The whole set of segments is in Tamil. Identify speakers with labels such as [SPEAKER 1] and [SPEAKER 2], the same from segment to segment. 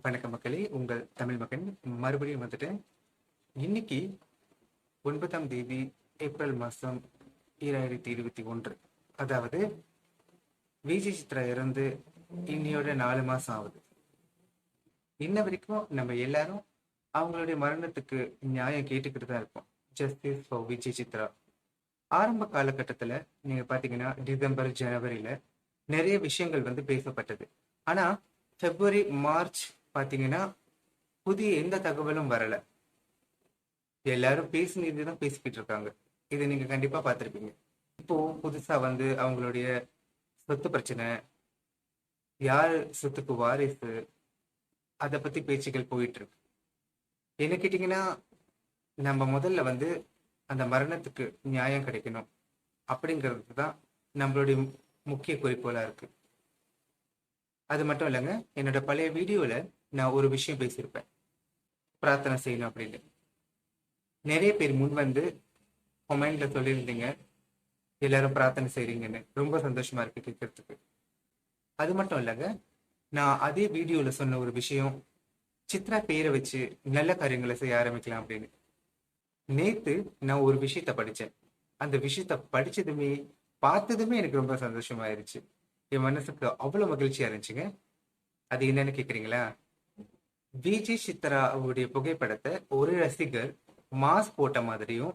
[SPEAKER 1] வணக்கம் மக்களே, உங்கள் தமிழ் மகன் மறுபடியும் வந்துட்டேன். இன்னைக்கு 9ஆம் தேதி ஏப்ரல் மாதம் 2021. அதாவது விஜய் சித்ரா இறந்து இன்னையோட 4 மாதம் ஆகுது. இன்ன வரைக்கும் நம்ம எல்லாரும் அவங்களுடைய மரணத்துக்கு நியாயம் கேட்டுக்கிட்டு தான் இருப்போம். Justice for Vijay Chitra. ஆரம்ப காலகட்டத்தில் நீங்கள் பார்த்தீங்கன்னா டிசம்பர் ஜனவரியில் நிறைய விஷயங்கள் பேசப்பட்டது. ஆனால் பிப்ரவரி மார்ச் பார்த்தீங்கன்னா புதிய எந்த தகவலும் வரல. எல்லாரும் பேசினது தான் பேசிக்கிட்டு இருக்காங்க. இதை நீங்க கண்டிப்பா பார்த்துருப்பீங்க. இப்போ புதுசா அவங்களுடைய சொத்து பிரச்சனை, யார் சொத்துக்கு வாரிசு, அதை பத்தி பேச்சுக்கள் போயிட்டு இருக்கு. என்ன கேட்டீங்கன்னா, நம்ம முதல்ல அந்த மரணத்துக்கு நியாயம் கிடைக்கணும் அப்படிங்கிறது தான் நம்மளுடைய முக்கிய குறிக்கோளா இருக்கு. அது மட்டும் இல்லைங்க, என்னோட பழைய வீடியோல நான் ஒரு விஷயம் பேசியிருப்பேன், பிரார்த்தனை செய்யணும் அப்படின்னு. நிறைய பேர் முன் கமெண்ட்ல சொல்லியிருந்தீங்க எல்லாரும் பிரார்த்தனை செய்றீங்கன்னு. ரொம்ப சந்தோஷமா இருக்கு கேட்கறதுக்கு. அது மட்டும் இல்லைங்க, நான் அதே வீடியோல சொன்ன ஒரு விஷயம், சித்ரா பேரை வச்சு நல்ல காரியங்களை செய்ய ஆரம்பிக்கலாம் அப்படின்னு. நேத்து நான் ஒரு விஷயத்த படிச்சேன். அந்த விஷயத்த படிச்சதுமே பார்த்ததுமே எனக்கு ரொம்ப சந்தோஷமாயிருச்சு. என் மனசுக்கு அவ்வளவு மகிழ்ச்சியா இருந்துச்சுங்க. அது என்னன்னு கேக்குறீங்களா? விஜய் சித்ராவுடைய புகைப்படத்தை ஒரு ரசிகர் மாஸ்க் போட்ட மாதிரியும்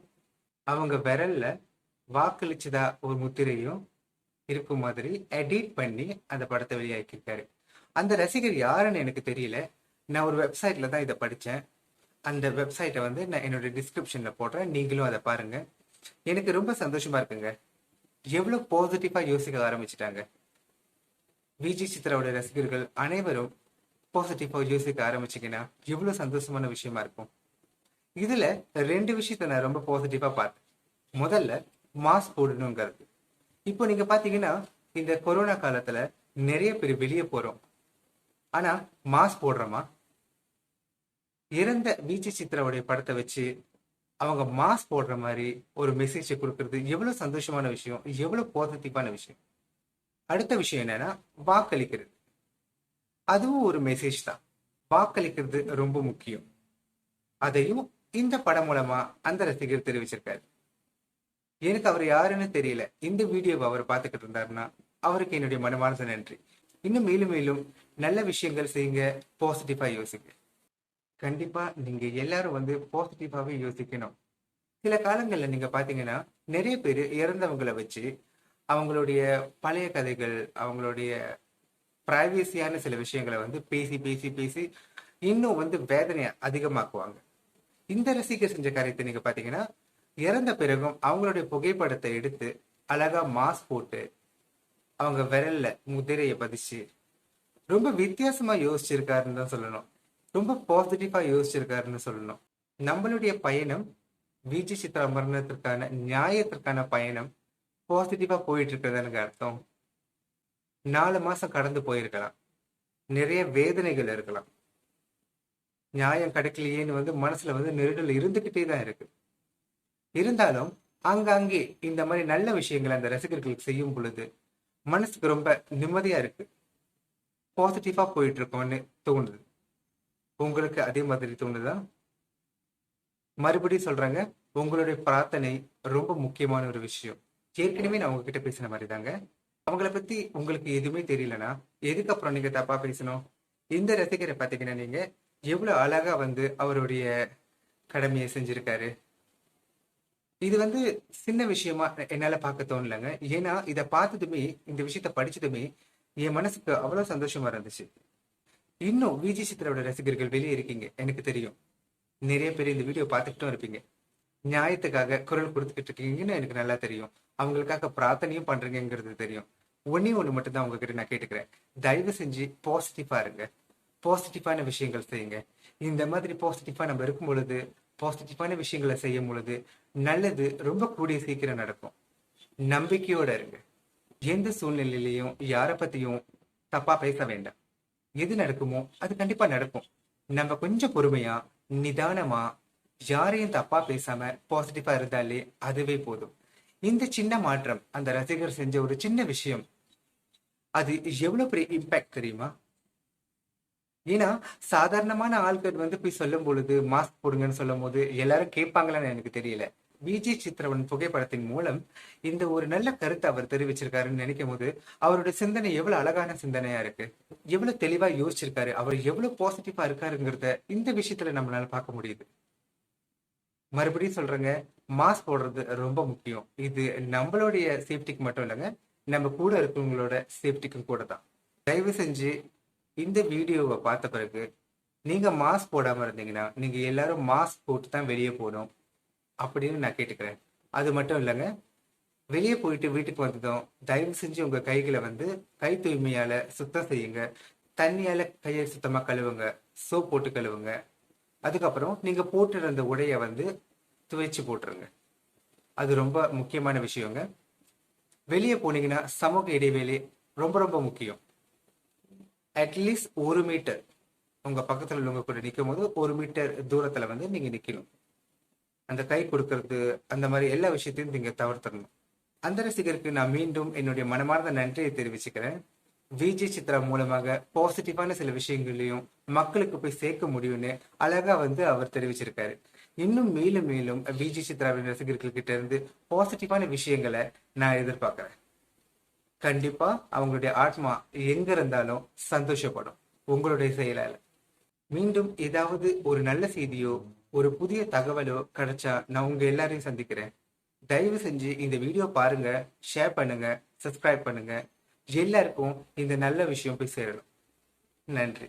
[SPEAKER 1] அவங்க விரல்ல வாக்களிச்சதா ஒரு முத்திரையும் இருக்கும் மாதிரி எடிட் பண்ணி அந்த படத்தை வெளியாக்கியிருக்காரு. அந்த ரசிகர் யாருன்னு எனக்கு தெரியல. நான் ஒரு வெப்சைட்ல தான் இதை படித்தேன். அந்த வெப்சைட்டை நான் என்னோட டிஸ்கிரிப்ஷன்ல போடுறேன், நீங்களும் அதை பாருங்க. எனக்கு ரொம்ப சந்தோஷமா இருக்குங்க. எவ்வளவு பாசிட்டிவா யோசிக்க ஆரம்பிச்சிட்டாங்க. விஜய் சித்ராவோட ரசிகர்கள் அனைவரும் பாசிட்டிவா யோசிக்க ஆரம்பிச்சிங்கன்னா எவ்வளவு சந்தோஷமான விஷயமா இருக்கும். இதுல 2 விஷயத்த நான் ரொம்ப பாசிட்டிவா பார்த்தேன். முதல்ல மாஸ்க் போடணுங்கிறது. இப்போ நீங்க பாத்தீங்கன்னா இந்த கொரோனா காலத்துல நிறைய பேர் வெளியே போறோம், ஆனா மாஸ்க் போடுறோமா? இறந்த விஜய் சித்ராவுடைய படத்தை வச்சு அவங்க மாஸ்க் போடுற மாதிரி ஒரு மெசேஜை கொடுக்கறது எவ்வளவு சந்தோஷமான விஷயம், எவ்வளவு பாசிட்டிவான விஷயம். அடுத்த விஷயம் என்னன்னா, வாக்களிக்கிறது. அதுவும் ஒரு மெசேஜ் தான். வாக்களிக்கிறது ரொம்ப முக்கியம். அதையும் இந்த படம் மூலமா அந்த ரசிகர் தெரிவிச்சிருக்காரு. எனக்கு அவர் யாருன்னு தெரியல. இந்த வீடியோவை அவர் பார்த்துக்கிட்டு இருந்தாருன்னா அவருக்கு என்னுடைய மனமார்ந்த நன்றி. இன்னும் மேலும் மேலும் நல்ல விஷயங்கள் செய்யுங்க, பாசிட்டிவா யோசிங்க. கண்டிப்பா நீங்க எல்லாரும் பாசிட்டிவாவே யோசிக்கணும். சில காலங்கள்ல நீங்க பாத்தீங்கன்னா நிறைய பேர் இறந்தவங்களை வச்சு அவங்களுடைய பழைய கதைகள், அவங்களுடைய பிரைவேசியான சில விஷயங்களை பேசி பேசி பேசி இன்னும் வேதனையை அதிகமாக்குவாங்க. இந்த ரசிகர் செஞ்ச காரியத்தை நீங்க பாத்தீங்கன்னா, இறந்த பிறகும் அவங்களுடைய புகைப்படத்தை எடுத்து அழகா மாஸ்க் போட்டு அவங்க விரல்ல முதிரையை பதிச்சு ரொம்ப வித்தியாசமா யோசிச்சிருக்காருன்னு தான் சொல்லணும். ரொம்ப பாசிட்டிவா யோசிச்சிருக்காருன்னு சொல்லணும். நம்மளுடைய பயணம் விஜய் சித்ரா மரணத்திற்கான நியாயத்திற்கான பயணம் பாசிட்டிவா போயிட்டு இருக்கிறதுன்னு அர்த்தம். 4 மாசம் கடந்து போயிருக்கலாம், நிறைய வேதனைகள் இருக்கலாம், நியாயம் கிடைக்கலையேன்னு மனசுல நெருடல் இருந்துகிட்டே தான் இருக்கு. இருந்தாலும் அங்கே இந்த மாதிரி நல்ல விஷயங்களை அந்த ரசிகர்களுக்கு செய்யும் பொழுது மனசுக்கு ரொம்ப நிம்மதியா இருக்கு, பாசிட்டிவா போயிட்டு இருக்கோம்னு தோணுது. உங்களுக்கு அதே மாதிரி தோணுதா? மறுபடியும் சொல்றாங்க, உங்களுடைய பிரார்த்தனை ரொம்ப முக்கியமான ஒரு விஷயம். ஏற்கனவே நான் உங்ககிட்ட பேசின மாதிரி தாங்க. அவங்கள பத்தி உங்களுக்கு எதுவுமே தெரியலனா எதுக்கு அப்புறம் நீங்க தப்பா பேசணும்? இந்த ரசிகரை பாத்தீங்கன்னா நீங்க எவ்வளவு அழகா அவருடைய கடமையை செஞ்சிருக்காரு. இது சின்ன விஷயமா என்னால பார்க்க தோணலங்க. ஏன்னா இதை பார்த்ததுமே, இந்த விஷயத்த படிச்சதுமே என் மனசுக்கு அவ்வளவு சந்தோஷமா இருந்துச்சு. இன்னும் விஜய் சித்ராவோட ரசிகர்கள் வெளியே இருக்கீங்க, எனக்கு தெரியும். நிறைய பேர் இந்த வீடியோ பார்த்துக்கிட்டும் இருப்பீங்க. நியாயத்துக்காக குரல் கொடுத்துக்கிட்டு இருக்கீங்கன்னு எனக்கு நல்லா தெரியும். அவங்களுக்காக பிரார்த்தனையும் பண்றீங்கிறது தெரியும். ஒண்ணு மட்டும் தான் உங்ககிட்ட நான் கேட்டுக்கிறேன். தயவு செஞ்சு பாசிட்டிவா இருங்க, பாசிட்டிவான விஷயங்கள் செய்யுங்க. இந்த மாதிரி பாசிட்டிவா நம்ம இருக்கும் பொழுது, பாசிட்டிவான விஷயங்களை செய்யும் பொழுது நல்லது ரொம்ப கூடிய சீக்கிரம் நடக்கும். நம்பிக்கையோட இருங்க. எந்த சூழ்நிலையிலையும் யாரை பத்தியும் தப்பா பேச வேண்டாம். எது நடக்குமோ அது கண்டிப்பா நடக்கும். நம்ம கொஞ்சம் பொறுமையா நிதானமா யாரையும் தப்பா பேசாம பாசிட்டிவா இருந்தாலே அதுவே போதும். இந்த சின்ன மாற்றம், அந்த ரசிகர் செஞ்ச ஒரு சின்ன விஷயம், அது எவ்வளவு பெரிய இம்பாக்ட் தெரியுமா? ஏன்னா சாதாரணமான ஆட்கள் வந்து போய் சொல்லும் பொழுது மாஸ்க் போடுங்கன்னு சொல்லும் போது எல்லாரும் கேட்பாங்களான்னு எனக்கு தெரியல. விஜய் சித்ரவன் புகைப்படத்தின் மூலம் இந்த ஒரு நல்ல கருத்தை அவர் தெரிவிச்சிருக்காருன்னு நினைக்கும் போது அவருடைய சிந்தனை எவ்வளவு அழகான சிந்தனையா இருக்கு, எவ்வளவு தெளிவா யோசிச்சிருக்காரு, அவர் எவ்வளவு பாசிட்டிவா இருக்காருங்கிறத இந்த விஷயத்துல நம்மளால பார்க்க முடியுது. மறுபடியும் சொல்றேங்க, மாஸ்க் போடுறது ரொம்ப முக்கியம். இது நம்மளுடைய சேஃப்டிக்கு மட்டும் இல்லைங்க, நம்ம கூட இருக்கவங்களோட சேஃப்டிக்கும் கூட தான். தயவு செஞ்சு இந்த வீடியோவை பார்த்த பிறகு நீங்க மாஸ்க் போடாம இருந்தீங்கன்னா நீங்க எல்லாரும் மாஸ்க் போட்டு தான் வெளியே போகணும் அப்படின்னு நான் கேட்டுக்கிறேன். அது மட்டும் இல்லைங்க, வெளியே போயிட்டு வீட்டுக்கு வந்ததும் தயவு செஞ்சு உங்க கைகளை வந்து கை தூய்மையால சுத்தம் செய்யுங்க. தண்ணியால கையை சுத்தமா கழுவுங்க, சோப் போட்டு கழுவுங்க. அதுக்கப்புறம் நீங்க போட்டிருந்த உடைய வந்து துவைச்சு போட்டுருங்க. அது ரொம்ப முக்கியமான விஷயங்க. வெளியே போனீங்கன்னா சமூக இடைவெளி ரொம்ப ரொம்ப முக்கியம். அட்லீஸ்ட் 1 மீட்டர் உங்க பக்கத்துல உள்ளவங்க கூட நிற்கும் போது 1 மீட்டர் தூரத்துல வந்து நீங்க நிக்கணும். அந்த கை கொடுக்கறது அந்த மாதிரி எல்லா விஷயத்தையும் நீங்க தவிர்த்தரணும். அந்த ரசிகருக்கு நான் மீண்டும் என்னுடைய மனமார்ந்த நன்றியை தெரிவிச்சுக்கிறேன். விஜய் சித்ரா மூலமாக பாசிட்டிவான சில விஷயங்களையும் மக்களுக்கு போய் சேர்க்க முடியும்னு அழகா வந்து அவர் தெரிவிச்சிருக்காரு. இன்னும் மேலும் மேலும் விஜய் சித்ராவின் ரசிகர்கள் கிட்ட இருந்து பாசிட்டிவான விஷயங்களை நான் எதிர்பார்க்கிறேன். கண்டிப்பா அவங்களுடைய ஆத்மா எங்க இருந்தாலும் சந்தோஷப்படும் உங்களுடைய செயலால. மீண்டும் ஏதாவது ஒரு நல்ல செய்தியோ ஒரு புதிய தகவலோ கிடைச்சா நான் உங்க எல்லாரையும் சந்திக்கிறேன். தயவு செஞ்சு இந்த வீடியோ பாருங்க, ஷேர் பண்ணுங்க, சப்ஸ்கிரைப் பண்ணுங்க. எல்லாருக்கும் இந்த நல்ல விஷயம் போய் சேரணும். நன்றி.